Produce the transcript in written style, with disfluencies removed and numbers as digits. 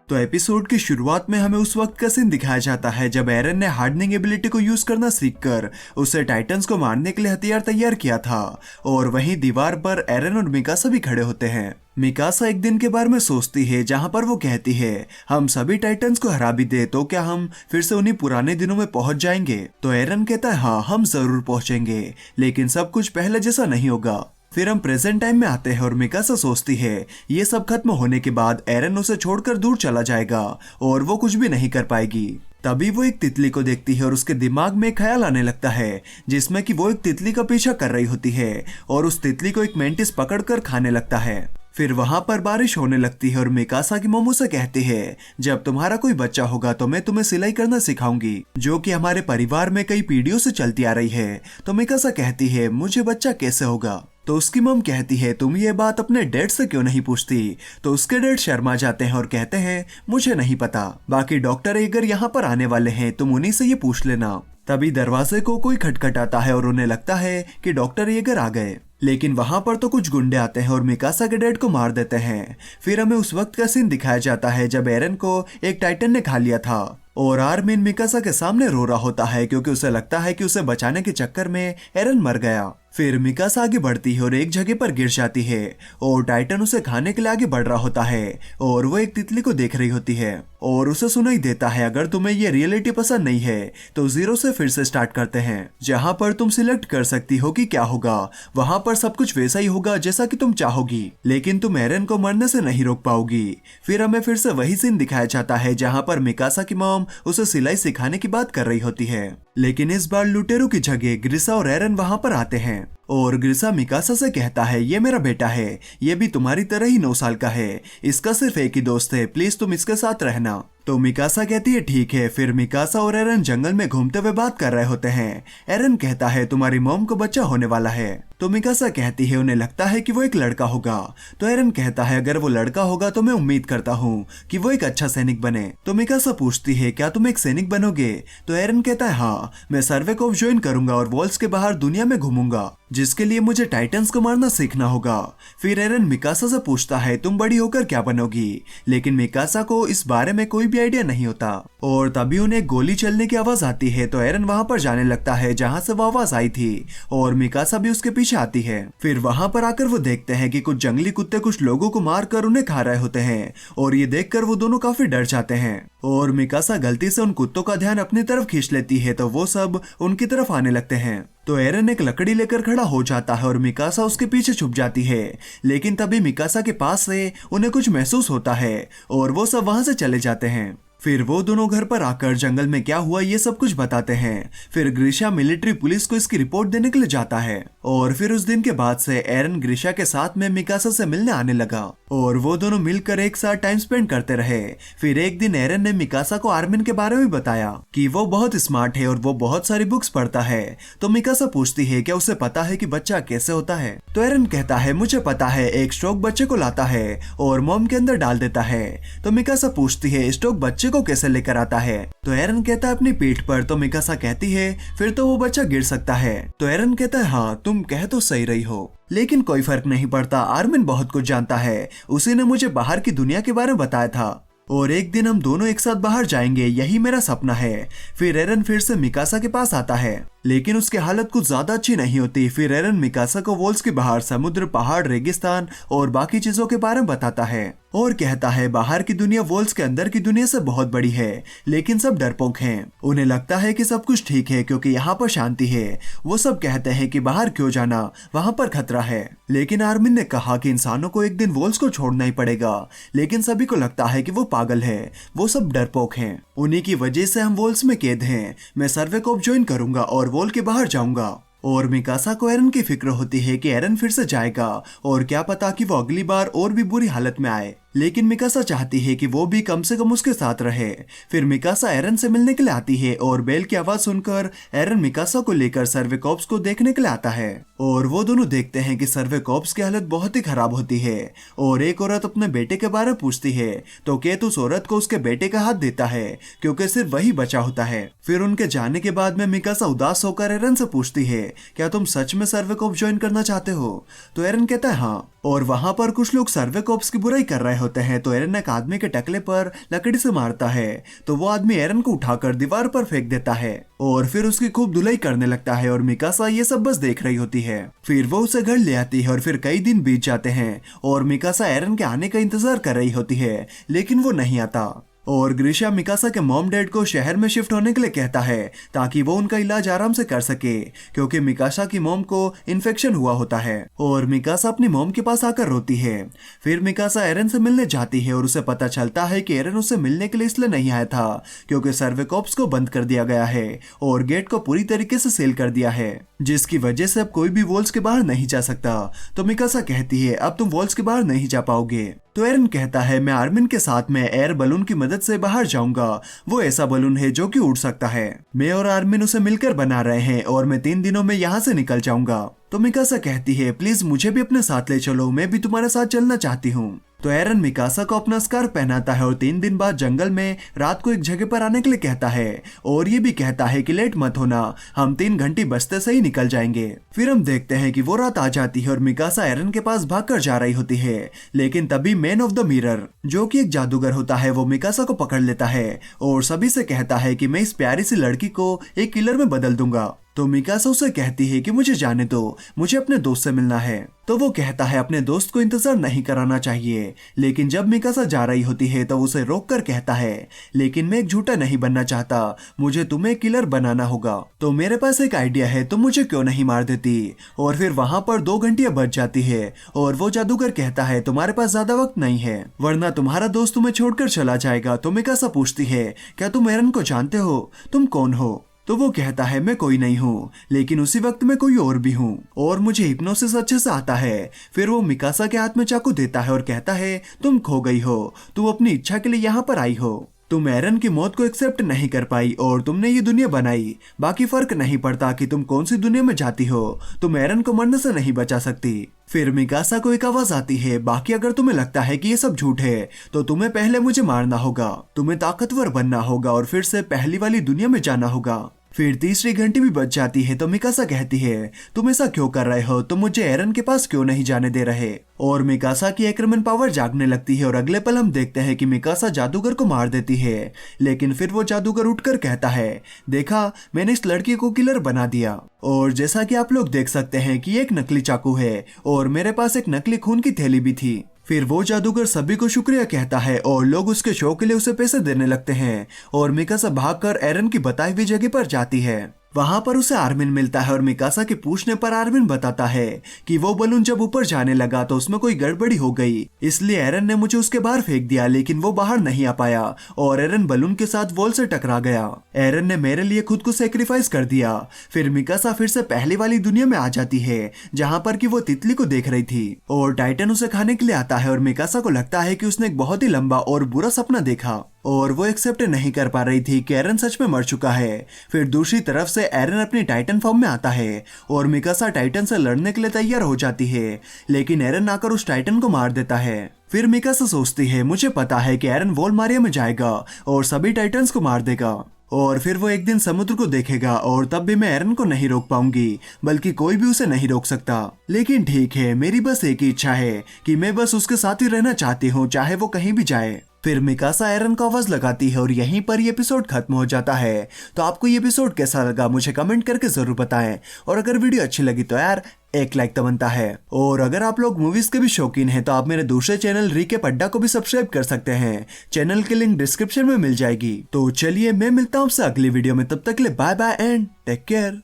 तो एपिसोड की शुरुआत में हमें उस वक्त का सीन दिखाया जाता है जब एरन ने हार्डनिंग एबिलिटी को यूज करना सीखकर उसे टाइटंस को मारने के लिए हथियार तैयार किया था। और वहीं दीवार पर एरन और मिकासा भी खड़े होते हैं। मिकासा एक दिन के बारे में सोचती है जहां पर वो कहती है हम सभी टाइटंस को हरा भी दे तो क्या हम फिर से उन्हीं पुराने दिनों में पहुंच जाएंगे। तो एरन कहता है हाँ हम जरूर पहुंचेंगे, लेकिन सब कुछ पहले जैसा नहीं होगा। फिर हम प्रेजेंट टाइम में आते हैं और मिकासा सोचती है ये सब खत्म होने के बाद एरन उसे छोड़कर दूर चला जाएगा और वो कुछ भी नहीं कर पाएगी। तभी वो एक तितली को देखती है और उसके दिमाग में एक ख्याल आने लगता है जिसमें कि वो एक तितली का पीछा कर रही होती है और उस तितली को एक मेंटिस पकड़कर खाने लगता है। फिर वहां पर बारिश होने लगती है और मिकासा की मम्मी से कहती है जब तुम्हारा कोई बच्चा होगा तो मैं तुम्हें सिलाई करना सिखाऊंगी, जो कि हमारे परिवार में कई पीढ़ियों से चलती आ रही है। तो मिकासा कहती है मुझे बच्चा कैसे होगा। तो उसकी मम कहती है तुम ये बात अपने डैड से क्यों नहीं पूछती। तो उसके डैड शर्मा जाते हैं और कहते हैं मुझे नहीं पता, बाकी डॉक्टर एगर यहाँ पर आने वाले हैं, तुम उन्हीं से ये पूछ लेना। तभी दरवाजे को कोई खटखटाता है और उन्हें लगता है कि डॉक्टर एगर आ गए, लेकिन वहां पर तो कुछ गुंडे आते हैं और मिकासा के डैड को मार देते हैं। फिर हमें उस वक्त का सीन दिखाया जाता है जब एरन को एक टाइटन ने खा लिया था और आर्मिन मिकासा के सामने रो रहा होता है क्योंकि उसे लगता है कि उसे बचाने के चक्कर में एरन मर गया। फिर मिकासा आगे बढ़ती है और एक जगह पर गिर जाती है और टाइटन उसे खाने के लिए आगे बढ़ रहा होता है और वो एक तितली को देख रही होती है और उसे सुनाई देता है अगर तुम्हें ये रियलिटी पसंद नहीं है तो जीरो से फिर से स्टार्ट करते हैं, जहां पर तुम सिलेक्ट कर सकती हो कि क्या होगा। वहां पर सब कुछ वैसा ही होगा जैसा कि तुम चाहोगी, लेकिन तुम एरन को मरने से नहीं रोक पाओगी। फिर हमें फिर से वही सीन दिखाया जाता है जहां पर मिकासा की मॉम उसे सिलाई सिखाने की बात कर रही होती है, लेकिन इस बार लुटेरो की जगह ग्रिसा और एरन वहां पर आते हैं और ग्रिसा मिकासा से कहता है ये मेरा बेटा है, ये भी तुम्हारी तरह ही 9 साल का है, इसका सिर्फ एक ही दोस्त है, प्लीज तुम इसके साथ रहना। तो मिकासा कहती है ठीक है। फिर मिकासा और एरन जंगल में घूमते हुए बात कर रहे होते हैं। एरन कहता है तुम्हारी मॉम को बच्चा होने वाला है। तो मिकासा कहती है उन्हें लगता है कि वो एक लड़का होगा। तो एरन कहता है अगर वो लड़का होगा तो मैं उम्मीद करता हूँ कि वो एक अच्छा सैनिक बने। तो मिकासा पूछती है क्या तुम एक सैनिक बनोगे। तो एरन कहता है हाँ, मैं सर्वे को ज्वाइन करूंगा और वॉल्स के बाहर दुनिया में घूमूंगा, जिसके लिए मुझे टाइटंस को मारना सीखना होगा। फिर एरन मिकासा से पूछता है तुम बड़ी होकर क्या बनोगी, लेकिन मिकासा को इस बारे में कोई भी आइडिया नहीं होता। और तभी उन्हें गोली चलने की आवाज आती है तो एरन वहां पर जाने लगता है जहां से वो आवाज आई थी और मिकासा भी उसके पीछे आती है। फिर वहां पर आकर वो देखते हैं कि कुछ जंगली कुत्ते कुछ लोगों को मार कर उन्हें खा रहे होते हैं और ये देखकर वो दोनों काफी डर जाते हैं और मिकासा गलती से उन कुत्तों का ध्यान अपनी तरफ खींच लेती है तो वो सब उनकी तरफ आने लगते हैं। तो एरन एक लकड़ी लेकर खड़ा हो जाता है और मिकासा उसके पीछे छुप जाती है, लेकिन तभी मिकासा के पास से उन्हें कुछ महसूस होता है और वो सब वहां से चले जाते हैं। फिर वो दोनों घर पर आकर जंगल में क्या हुआ ये सब कुछ बताते हैं। फिर ग्रीशा मिलिट्री पुलिस को इसकी रिपोर्ट देने के लिए जाता है और फिर उस दिन के बाद से एरन ग्रीशा के साथ में मिकासा से मिलने आने लगा और वो दोनों मिलकर एक साथ टाइम स्पेंड करते रहे। फिर एक दिन एरन ने मिकासा को आर्मिन के बारे में बताया कि वो बहुत स्मार्ट है और वो बहुत सारी बुक्स पढ़ता है। तो मिकासा पूछती है क्या उसे पता है कि बच्चा कैसे होता है। तो एरन कहता है मुझे पता है, एक स्ट्रोक बच्चे को लाता है और मॉम के अंदर डाल देता है। तो मिकासा पूछती है स्ट्रोक बच्चे को कैसे लेकर आता है। तो एरन कहता है अपनी पीठ पर। तो मिकासा कहती है फिर तो वो बच्चा गिर सकता है। तो एरन कहता है हाँ तुम कह तो सही रही हो, लेकिन कोई फर्क नहीं पड़ता, आर्मिन बहुत कुछ जानता है, उसी ने मुझे बाहर की दुनिया के बारे में बताया था और एक दिन हम दोनों एक साथ बाहर जाएंगे, यही मेरा सपना है। फिर एरन फिर से मिकासा के पास आता है, लेकिन उसकी हालत कुछ ज्यादा अच्छी नहीं होती। फिर एरन मिकासा को वॉल्स के बाहर समुद्र, पहाड़, रेगिस्तान और बाकी चीजों के बारे में बताता है और कहता है बाहर की दुनिया वॉल्स के अंदर की दुनिया से बहुत बड़ी है, लेकिन सब डरपोक हैं। उन्हें लगता है कि सब कुछ ठीक है क्योंकि यहाँ पर शांति है। वो सब कहते हैं कि बाहर क्यों जाना, वहाँ पर खतरा है। लेकिन आर्मिन ने कहा कि इंसानों को एक दिन वॉल्स को छोड़ना ही पड़ेगा, लेकिन सभी को लगता है कि वो पागल है, वो सब डरपोक हैं, उन्हीं की वजह से हम वॉल्स में कैद हैं। मैं सर्वे को ज्वाइन करूंगा और वॉल के बाहर जाऊंगा। और मिकासा को एरन की फिक्र होती है कि एरन फिर से जाएगा और क्या पता कि वो अगली बार और भी बुरी हालत में आए। लेकिन मिकासा चाहती है कि वो भी कम से कम उसके साथ रहे। फिर मिकासा एरन से मिलने के लिए आती है और बेल की आवाज सुनकर एरन मिकासा को लेकर सर्वे कॉर्प्स को देखने के लिए आता है और वो दोनों देखते हैं कि सर्वे कॉर्प्स की हालत बहुत ही खराब होती है और एक औरत अपने बेटे के बारे में पूछती है तो केत उस औरत को उसके बेटे का हाथ देता है क्योंकि सिर्फ वही बचा होता है। फिर उनके जाने के बाद में मिकासा उदास होकर एरन से पूछती है क्या तुम सच में सर्वे कॉर्प्स ज्वाइन करना चाहते हो? तो एरन कहता है हाँ। और वहां पर कुछ लोग सर्वे कॉर्प्स की बुराई कर रहे होते हैं तो एरन एक आदमी के टकले पर लकड़ी से मारता है तो वो आदमी एरन को उठाकर दीवार पर फेंक देता है और फिर उसकी खूब धुलाई करने लगता है और मिकासा ये सब बस देख रही होती है। फिर वो उसे घर ले आती है और फिर कई दिन बीत जाते हैं और मिकासा एरन के आने का इंतजार कर रही होती है लेकिन वो नहीं आता और ग्रीशा मिकासा के मॉम डैड को शहर में शिफ्ट होने के लिए कहता है ताकि वो उनका इलाज आराम से कर सके क्योंकि मिकासा की मॉम को इन्फेक्शन हुआ होता है और मिकासा अपनी मॉम के पास आकर रोती है। फिर मिकासा एरन से मिलने जाती है और उसे पता चलता है कि एरन उससे मिलने के लिए इसलिए नहीं आया था क्योंकि सर्वे कॉर्प्स को बंद कर दिया गया है और गेट को पूरी तरीके से सील कर दिया है जिसकी वजह से अब कोई भी वॉल्स के बाहर नहीं जा सकता। तो मिकासा कहती है अब तुम वॉल्स के बाहर नहीं जा पाओगे। तो एरन कहता है मैं आर्मिन के साथ में एयर बलून की मदद से बाहर जाऊंगा। वो ऐसा बलून है जो कि उड़ सकता है। मैं और आर्मिन उसे मिलकर बना रहे हैं और मैं 3 दिनों में यहाँ से निकल जाऊंगा। तो मिकासा कहती है प्लीज मुझे भी अपने साथ ले चलो, मैं भी तुम्हारे साथ चलना चाहती हूँ। तो एरन मिकासा को अपना स्कार्फ पहनाता है और 3 दिन बाद जंगल में रात को एक जगह पर आने के लिए कहता है और ये भी कहता है कि लेट मत होना, हम 3 घंटे बजते से ही निकल जाएंगे। फिर हम देखते हैं कि वो रात आ जाती है और मिकासा एरन के पास भागकर जा रही होती है लेकिन तभी मैन ऑफ द मिरर जो कि एक जादूगर होता है वो मिकासा को पकड़ लेता है और सभी से कहता है कि मैं इस प्यारी सी लड़की को एक किलर में बदल दूंगा। तो मिकासा उसे कहती है कि मुझे जाने दो, मुझे अपने दोस्त से मिलना है। तो वो कहता है अपने दोस्त को इंतजार नहीं कराना चाहिए लेकिन जब मिकासा जा रही होती है तो उसे रोक कर कहता है लेकिन मैं एक झूठा नहीं बनना चाहता, मुझे तुम्हें किलर बनाना होगा। तो मेरे पास एक आइडिया है, तुम मुझे क्यों नहीं मार देती। और फिर वहां पर 2 घंटियां बज जाती है और वो जादूगर कहता है तुम्हारे पास ज्यादा वक्त नहीं है वरना तुम्हारा दोस्त तुम्हें छोड़कर चला जाएगा। तो मिकासा पूछती है क्या तुम एरन को जानते हो, तुम कौन हो? तो वो कहता है मैं कोई नहीं हूँ लेकिन उसी वक्त मैं कोई और भी हूँ और मुझे हिप्नोसिस अच्छे से आता है। फिर वो मिकासा के हाथ में चाकू देता है और कहता है तुम खो गई हो, तुम अपनी इच्छा के लिए यहाँ पर आई हो, तुम एरन की मौत को एक्सेप्ट नहीं कर पाई और तुमने ये दुनिया बनाई। बाकी फर्क नहीं पड़ता कि तुम कौन सी दुनिया में जाती हो, तुम एरन को मरने से नहीं बचा सकती। फिर मिकासा को एक आवाज आती है बाकी अगर तुम्हें लगता है कि ये सब झूठ है तो तुम्हें पहले मुझे मारना होगा, तुम्हें ताकतवर बनना होगा और फिर से पहली वाली दुनिया में जाना होगा। फिर तीसरी घंटी भी बज जाती है तो मिकासा कहती है तुम ऐसा क्यों कर रहे हो, तुम मुझे एरन के पास क्यों नहीं जाने दे रहे। और मिकासा की एक्रेमन पावर जागने लगती है और अगले पल हम देखते हैं कि मिकासा जादूगर को मार देती है लेकिन फिर वो जादूगर उठकर कहता है देखा मैंने इस लड़की को किलर बना दिया। और जैसा कि आप लोग देख सकते हैं कि एक नकली चाकू है और मेरे पास एक नकली खून की थैली भी थी। फिर वो जादूगर सभी को शुक्रिया कहता है और लोग उसके शो के लिए उसे पैसे देने लगते हैं और मिकासा भागकर एरन की बताई हुई जगह पर जाती है। वहां पर उसे आर्मिन मिलता है और मिकासा के पूछने पर आर्मिन बताता है कि वो बलून जब ऊपर जाने लगा तो उसमें कोई गड़बड़ी हो गई, इसलिए एरन ने मुझे उसके बाहर फेंक दिया लेकिन वो बाहर नहीं आ पाया और एरन बलून के साथ वॉल से टकरा गया। एरन ने मेरे लिए खुद को सेक्रीफाइस कर दिया। फिर मिकासा फिर से पहली वाली दुनिया में आ जाती है जहाँ पर कि वो तितली को देख रही थी और टाइटन उसे खाने के लिए आता है और मिकासा को लगता है कि उसने एक बहुत ही लंबा और बुरा सपना देखा और वो एक्सेप्ट नहीं कर पा रही थी कि एरन सच में मर चुका है। फिर दूसरी तरफ से एरन अपनी टाइटन फॉर्म में आता है और मिकासा टाइटन से लड़ने के लिए तैयार हो जाती है लेकिन एरन आकर उस टाइटन को मार देता है। फिर मिकासा सोचती है मुझे पता है कि एरन वॉलमारिया में जाएगा और सभी टाइटन्स को मार देगा और फिर वो एक दिन समुद्र को देखेगा और तब भी मैं एरन को नहीं रोक पाऊंगी, बल्कि कोई भी उसे नहीं रोक सकता। लेकिन ठीक है, मेरी बस एक ही इच्छा है कि मैं बस उसके साथ ही रहना चाहती हूँ चाहे वो कहीं भी जाए। फिर मिकासा एरन को आवाज लगाती है और यहीं पर ये एपिसोड खत्म हो जाता है। तो आपको ये एपिसोड कैसा लगा मुझे कमेंट करके जरूर बताएं और अगर वीडियो अच्छी लगी तो यार एक लाइक तो बनता है। और अगर आप लोग मूवीज के भी शौकीन हैं तो आप मेरे दूसरे चैनल रीके अड्डा को भी सब्सक्राइब कर सकते हैं। चैनल की लिंक डिस्क्रिप्शन में मिल जाएगी। तो चलिए मैं मिलता हूँ आपसे अगली वीडियो में, तब तक के लिए bye bye and take care.